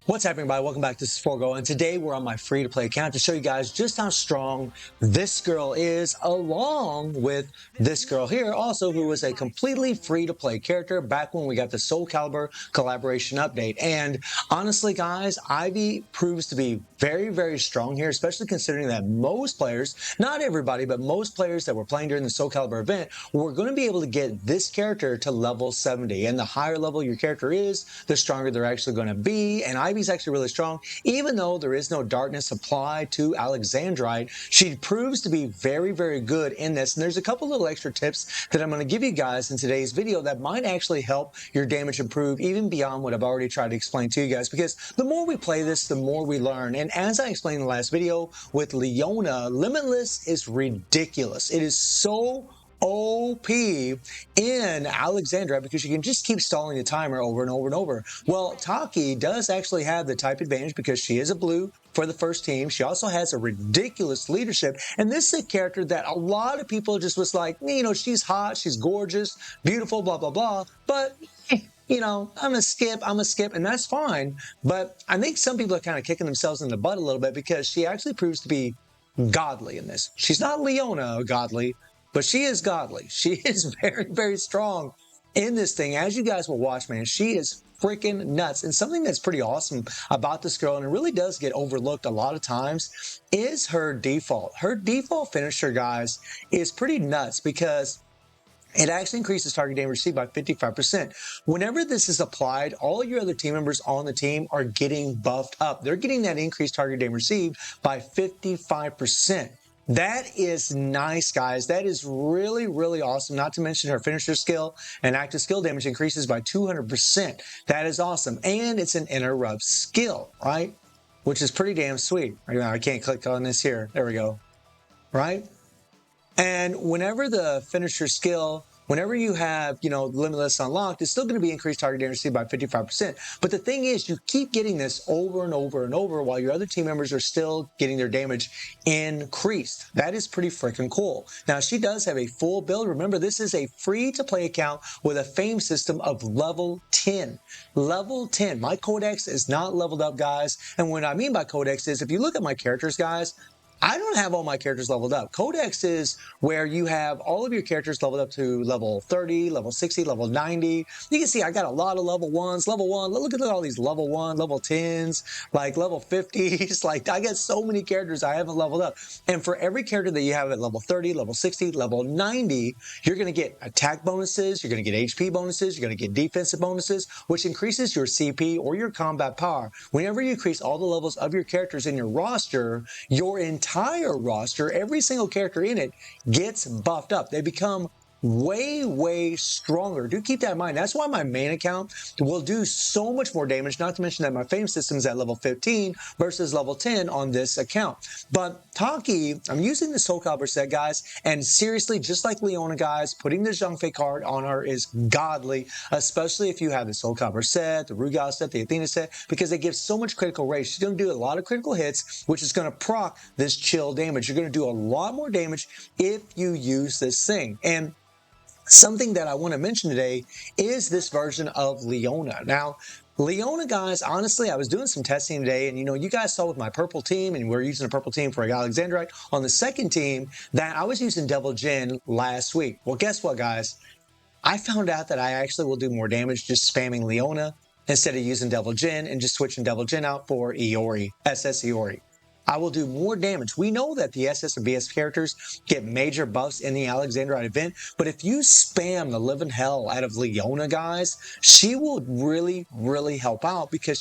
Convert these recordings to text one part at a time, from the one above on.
What's happening, everybody? Welcome back. This is Forgo, and today we're on my free-to-play account to show you guys just how strong this girl is, along with this girl here, also who was a completely free-to-play character back when we got the Soul Calibur collaboration update. And honestly, guys, Ivy proves to be very, very strong here, especially considering that most players, not everybody, but most players that were playing during the Soul Calibur event were going to be able to get this character to level 70. And the higher level your character is, the stronger they're actually going to be. And Ivy's actually really strong. Even though there is no darkness applied to Alexandrite, she proves to be very, very good in this. And there's a couple little extra tips that I'm going to give you guys in today's video that might actually help your damage improve even beyond what I've already tried to explain to you guys. Because the more we play this, the more we learn. And as I explained in the last video with Leona, Limitless is ridiculous. It is so OP in Alexandra because you can just keep stalling the timer over and over and over. Well, Taki does actually have the type advantage because she is a blue for the first team. She also has a ridiculous leadership, and this is a character that a lot of people just was like, you know, she's hot, she's gorgeous, beautiful, blah, blah, blah, but you know, I'm gonna skip, and that's fine. But I think some people are kind of kicking themselves in the butt a little bit because she actually proves to be godly in this. She's not Leona godly, but she is godly. She is very, very strong in this thing. As you guys will watch, man, she is freaking nuts. And something that's pretty awesome about this girl, and it really does get overlooked a lot of times, is her default. Her default finisher, guys, is pretty nuts because it actually increases target damage received by 55%. Whenever this is applied, all your other team members on the team are getting buffed up. They're getting that increased target damage received by 55%. That is nice, guys. That is really, really awesome. Not to mention her finisher skill and active skill damage increases by 200%. That is awesome. And it's an interrupt skill, right? Which is pretty damn sweet. I can't click on this here. There we go. Right? And whenever the finisher skill, whenever you have, you know, Limitless unlocked, it's still going to be increased target damage received by 55%. But the thing is, you keep getting this over and over and over while your other team members are still getting their damage increased. That is pretty freaking cool. Now, she does have a full build. Remember, this is a free-to-play account with a fame system of level 10. Level 10. My codex is not leveled up, guys. And what I mean by codex is, if you look at my characters, guys, I don't have all my characters leveled up. Codex is where you have all of your characters leveled up to level 30, level 60, level 90. You can see I got a lot of level 1s. Level 1, look at all these level 1, level 10s, like level 50s. Like I got so many characters I haven't leveled up. And for every character that you have at level 30, level 60, level 90, you're going to get attack bonuses, you're going to get HP bonuses, you're going to get defensive bonuses, which increases your CP or your combat power. Whenever you increase all the levels of your characters in your roster, your entire roster, every single character in it gets buffed up. They become way, way stronger. Do keep that in mind. That's why my main account will do so much more damage, not to mention that my fame system is at level 15 versus level 10 on this account. But Taki, I'm using the Soul Calibur set, guys, and seriously, just like Leona, guys, putting the Zhang Fei card on her is godly, especially if you have the Soul Calibur set, the Rugal set, the Athena set, because it gives so much critical rate. She's going to do a lot of critical hits, which is going to proc this chill damage. You're going to do a lot more damage if you use this thing. And something that I want to mention today is this version of Leona. Now, Leona, guys, honestly, I was doing some testing today, and you know, you guys saw with my purple team, and we're using a purple team for Alexandrite on the second team, that I was using Devil Jin last week. Well, guess what, guys? I found out that I actually will do more damage just spamming Leona instead of using Devil Jin and just switching Devil Jin out for Iori, SS Iori. I will do more damage. We know that the SS and BS characters get major buffs in the Alexandrite event, but if you spam the living hell out of Leona, guys, she will really, really help out because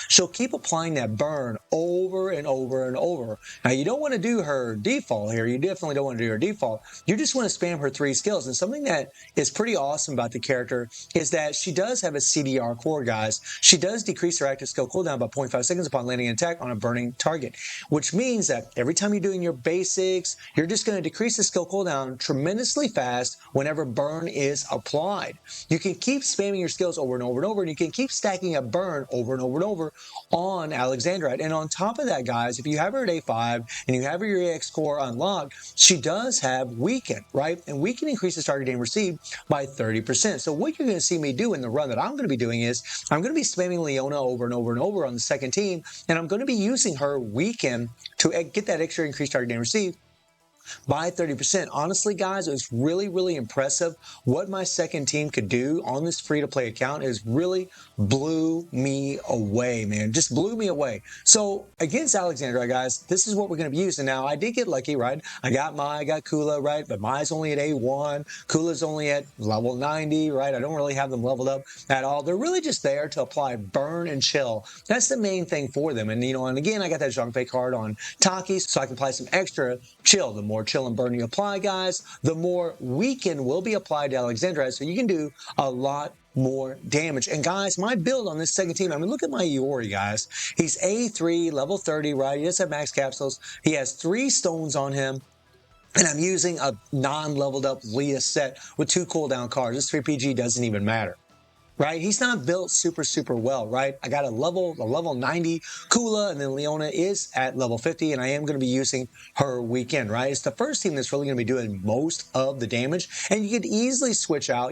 she'll keep applying that burn over and over and over. Now, you don't want to do her default here. You definitely don't want to do her default. You just want to spam her 3 skills. And something that is pretty awesome about the character is that she does have a CDR core, guys. She does decrease her active skill cooldown by 0.5 seconds upon landing an attack on a burning target. which means that every time you're doing your basics, you're just going to decrease the skill cooldown tremendously fast whenever burn is applied. You can keep spamming your skills over and over and over, and you can keep stacking up burn over and over and over on Alexandrite. And on top of that, guys, if you have her at A5 and you have your EX core unlocked, she does have weaken, right? And weaken increases target damage received by 30%. So what you're going to see me do in the run that I'm going to be doing is I'm going to be spamming Leona over and over and over on the second team, and I'm going to be using her weaken to get that extra increased target damage received by 30%. Honestly, guys, it was really, really impressive what my second team could do on this free-to-play account. Is really blew me away, man. Just blew me away. So against Alexandra, guys, this is what we're going to be using. Now, I did get lucky, right? I got Kula, right? But Mai's only at A1. Kula's only at level 90, right? I don't really have them leveled up at all. They're really just there to apply burn and chill. That's the main thing for them. And, and again, I got that Zhang Fei card on Taki, so I can apply some extra chill. The more chill and burn you apply, guys, the more weaken will be applied to Alexandra, so you can do a lot more damage. And guys, my build on this second team, I mean, look at my Iori, guys. He's A3, level 30, right? He does have max capsules. He has 3 stones on him. And I'm using a non-leveled up Leah set with 2 cooldown cards. This 3PG doesn't even matter. Right? He's not built super, super well, right? I got a level 90 Kula, and then Leona is at level 50, and I am going to be using her weekend, right? It's the first team that's really going to be doing most of the damage, and you could easily switch out,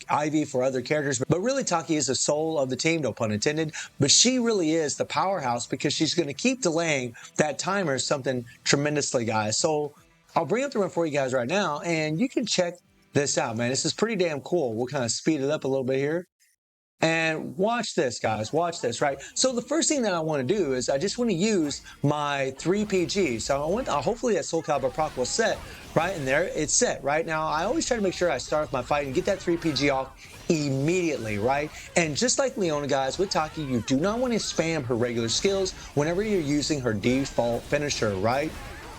Ivy for other characters, but really Taki is the soul of the team, no pun intended, but she really is the powerhouse because she's going to keep delaying that timer something tremendously, guys. So I'll bring up the run for you guys right now, and you can check this out, man. This is pretty damn cool. We'll kind of speed it up a little bit here. And watch this, guys. Watch this, right? So the first thing that I want to do is I just want to use my 3PG. So hopefully that Soul Calibur proc will set, right? And there it's set, right? Now, I always try to make sure I start with my fight and get that 3PG off immediately, right? And just like Leona, guys, with Taki, you do not want to spam her regular skills whenever you're using her default finisher, right?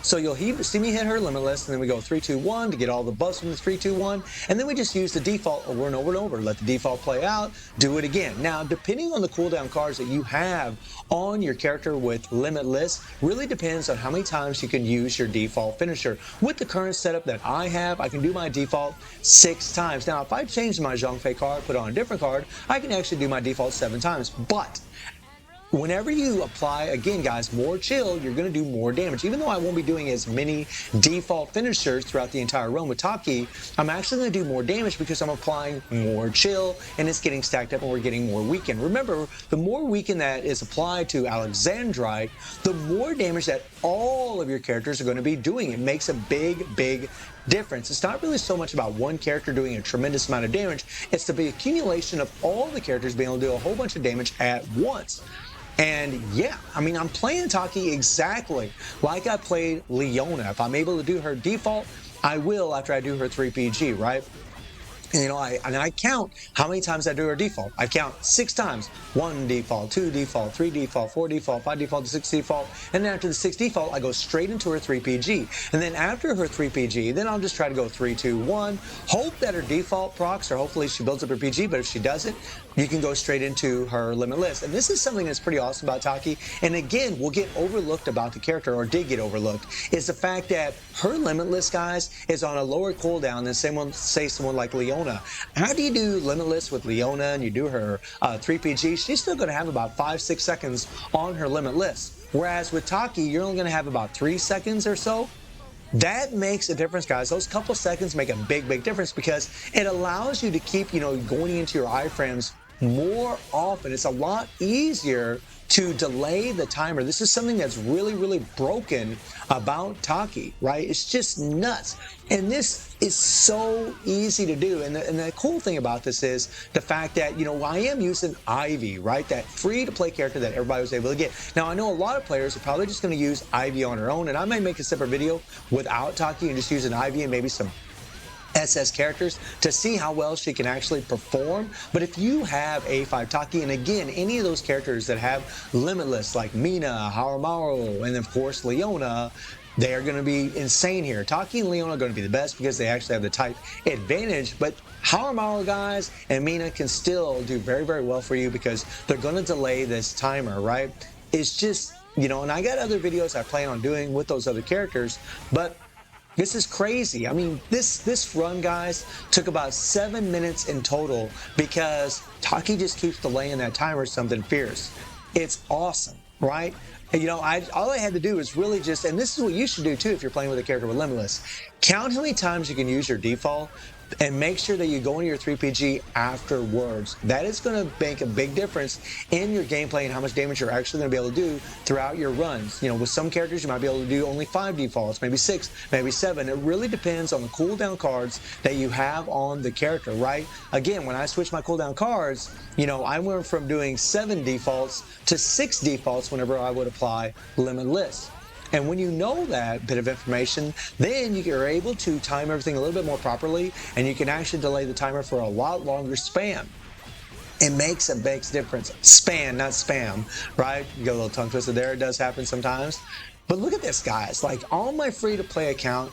So you'll see me hit her limitless, and then we go 3, 2, 1 to get all the buffs from the 3, 2, 1, and then we just use the default over and over and over. Let the default play out, do it again. Now, depending on the cooldown cards that you have on your character with limitless, really depends on how many times you can use your default finisher. With the current setup that I have, I can do my default 6 times. Now, if I change my Zhang Fei card, put on a different card, I can actually do my default 7 times. But whenever you apply, again, guys, more chill, you're going to do more damage. Even though I won't be doing as many default finishers throughout the entire run with Taki, I'm actually going to do more damage because I'm applying more chill, and it's getting stacked up, and we're getting more weaken. Remember, the more weaken that is applied to Alexandrite, the more damage that all of your characters are going to be doing. It makes a big, big difference. It's not really so much about one character doing a tremendous amount of damage. It's the accumulation of all the characters being able to do a whole bunch of damage at once. And yeah, I mean, I'm playing Taki exactly like I played Leona. If I'm able to do her default, I will after I do her 3PG, right? And, I count how many times I do her default. I count 6 times. 1 default, 2 default, 3 default, 4 default, 5 default, 6 default. And then after the 6 default, I go straight into her 3PG. And then after her 3PG, then I'll just try to go 3, 2, 1. Hope that her default procs, or hopefully she builds up her PG, but if she doesn't, you can go straight into her limitless. And this is something that's pretty awesome about Taki. And again, will get overlooked about the character, or did get overlooked, is the fact that her limitless, guys, is on a lower cooldown than someone like Leona. After you do limitless with Leona and you do her 3PG, she's still going to have about 5-6 seconds on her limitless. Whereas with Taki, you're only going to have about 3 seconds or so. That makes a difference, guys. Those couple seconds make a big, big difference because it allows you to keep, going into your iframes more often. It's a lot easier to delay the timer. This is something that's really, really broken about Taki, right? It's just nuts. And this is so easy to do. And the cool thing about this is the fact that, I am using Ivy, right? That free-to-play character that everybody was able to get. Now, I know a lot of players are probably just going to use Ivy on her own, and I might make a separate video without Taki and just use an Ivy and maybe some SS characters to see how well she can actually perform. But if you have A5 Taki, and again, any of those characters that have limitless like Mina, Haramaru, and of course Leona, they are going to be insane here. Taki and Leona are going to be the best because they actually have the type advantage, but Haramaru, guys, and Mina can still do very, very well for you because they're going to delay this timer, right? It's just and I got other videos I plan on doing with those other characters, but this is crazy. I mean, this run, guys, took about 7 minutes in total because Taki just keeps delaying that timer something fierce. It's awesome, right? All I had to do is really just, and this is what you should do too if you're playing with a character with Limitless. Count how many times you can use your default and make sure that you go into your 3PG afterwards. That is going to make a big difference in your gameplay and how much damage you're actually going to be able to do throughout your runs. With some characters, you might be able to do only 5 defaults, maybe 6, maybe 7. It really depends on the cooldown cards that you have on the character, right? Again, when I switched my cooldown cards, I went from doing 7 defaults to 6 defaults whenever I would apply Limitless. And when you know that bit of information, then you're able to time everything a little bit more properly, and you can actually delay the timer for a lot longer span. It makes a big difference. Span, not spam, right? You got a little tongue twisted there. It does happen sometimes. But look at this, guys. Like, on my free-to-play account,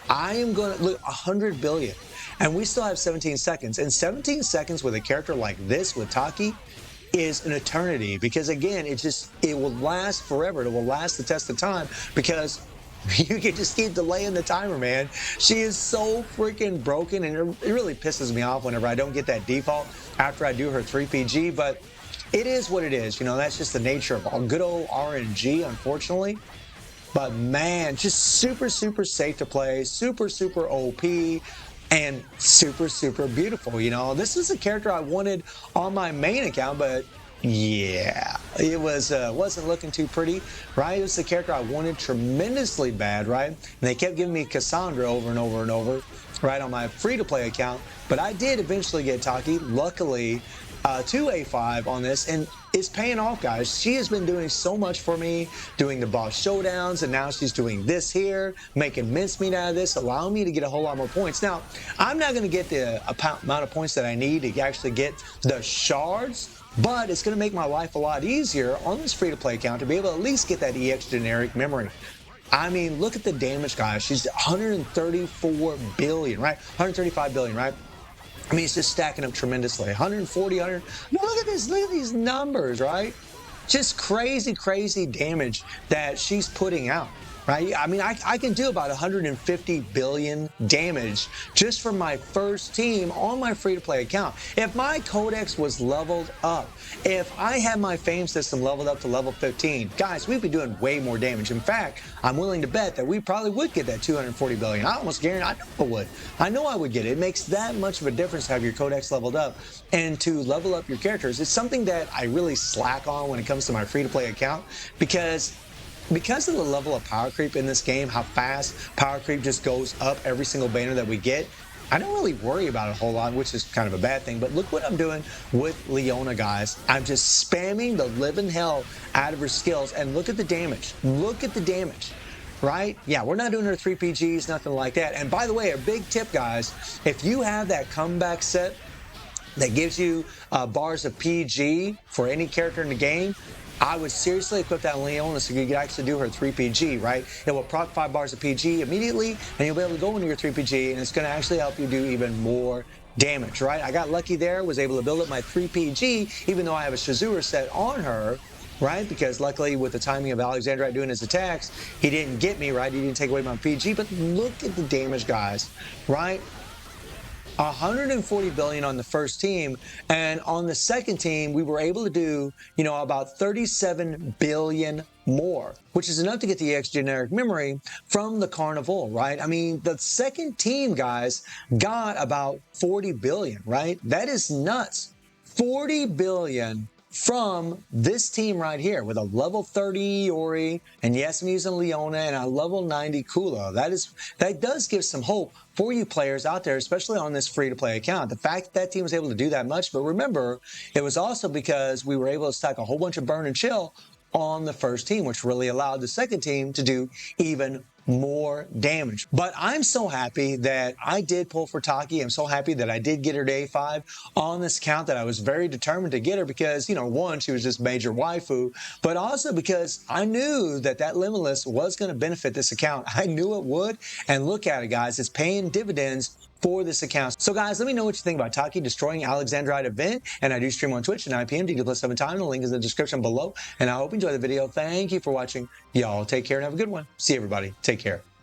I am going to look 100 billion. And we still have 17 seconds. And 17 seconds with a character like this, with Taki, is an eternity, because again, it will last forever. It will last the test of time because you can just keep delaying the timer, man. She is so freaking broken, and it really pisses me off whenever I don't get that default after I do her 3PG, but it is what it is. That's just the nature of good old RNG, unfortunately. But man, just super, super safe to play, super, super OP, and super, super beautiful. This is a character I wanted on my main account, but yeah, it wasn't looking too pretty, right? It was the character I wanted tremendously bad, right? And they kept giving me Cassandra over and over and over, right, on my free-to-play account. But I did eventually get Taki, luckily, to A5 on this, and it's paying off, guys. She has been doing so much for me, doing the boss showdowns, and now she's doing this here, making mincemeat out of this, allowing me to get a whole lot more points. Now, I'm not going to get the amount of points that I need to actually get the shards, but it's going to make my life a lot easier on this free-to-play account to be able to at least get that EX generic memory. I mean, look at the damage, guys. She's 134 billion, right? 135 billion, right? I mean, it's just stacking up tremendously. 140, 100. Look at this. Look at these numbers, right? Just crazy, crazy damage that she's putting out, right? I mean, I can do about 150 billion damage just from my first team on my free-to-play account. If my codex was leveled up, if I had my fame system leveled up to level 15, guys, we'd be doing way more damage. In fact, I'm willing to bet that we probably would get that 240 billion. I almost guarantee I know I would. I know I would get it. It makes that much of a difference to have your codex leveled up and to level up your characters. It's something that I really slack on when it comes to my free-to-play account because of the level of power creep in this game, how fast power creep just goes up every single banner that we get, I don't really worry about it a whole lot, which is kind of a bad thing. But look what I'm doing with Leona, guys. I'm just spamming the living hell out of her skills, and look at the damage. Look at the damage, right? Yeah, we're not doing her 3PGs, nothing like that. And by the way, a big tip, guys, if you have that comeback set that gives you bars of PG for any character in the game, I would seriously equip that Leona so you could actually do her 3PG, right? It will proc 5 bars of PG immediately, and you'll be able to go into your 3PG, and it's going to actually help you do even more damage, right? I got lucky there, was able to build up my 3PG, even though I have a Shazura set on her, right? Because luckily, with the timing of Alexandrite doing his attacks, he didn't get me, right? He didn't take away my PG, but look at the damage, guys, right? 140 billion on the first team, and on the second team we were able to do about 37 billion more, which is enough to get the EX generic memory from the Carnival, right? I mean, the second team, guys, got about 40 billion, right? That is nuts. 40 billion from this team right here with a level 30 Iori, and yes, I'm using Leona, and a level 90 Kula. That does give some hope for you players out there, especially on this free-to-play account. The fact that team was able to do that much, but remember, it was also because we were able to stack a whole bunch of burn and chill on the first team, which really allowed the second team to do even more damage. But I'm so happy that I did pull for Taki. I'm so happy that I did get her to A5 on this account, that I was very determined to get her because, you know, one, she was just major waifu, but also because I knew that that Limitless was going to benefit this account. I knew it would, and look at it, guys. It's paying dividends for this account. So guys, let me know what you think about Taki destroying Alexandrite event. And I do stream on Twitch at 9 p.m. DD+7 time. The link is in the description below. And I hope you enjoy the video. Thank you for watching. Y'all take care and have a good one. See everybody. Take care.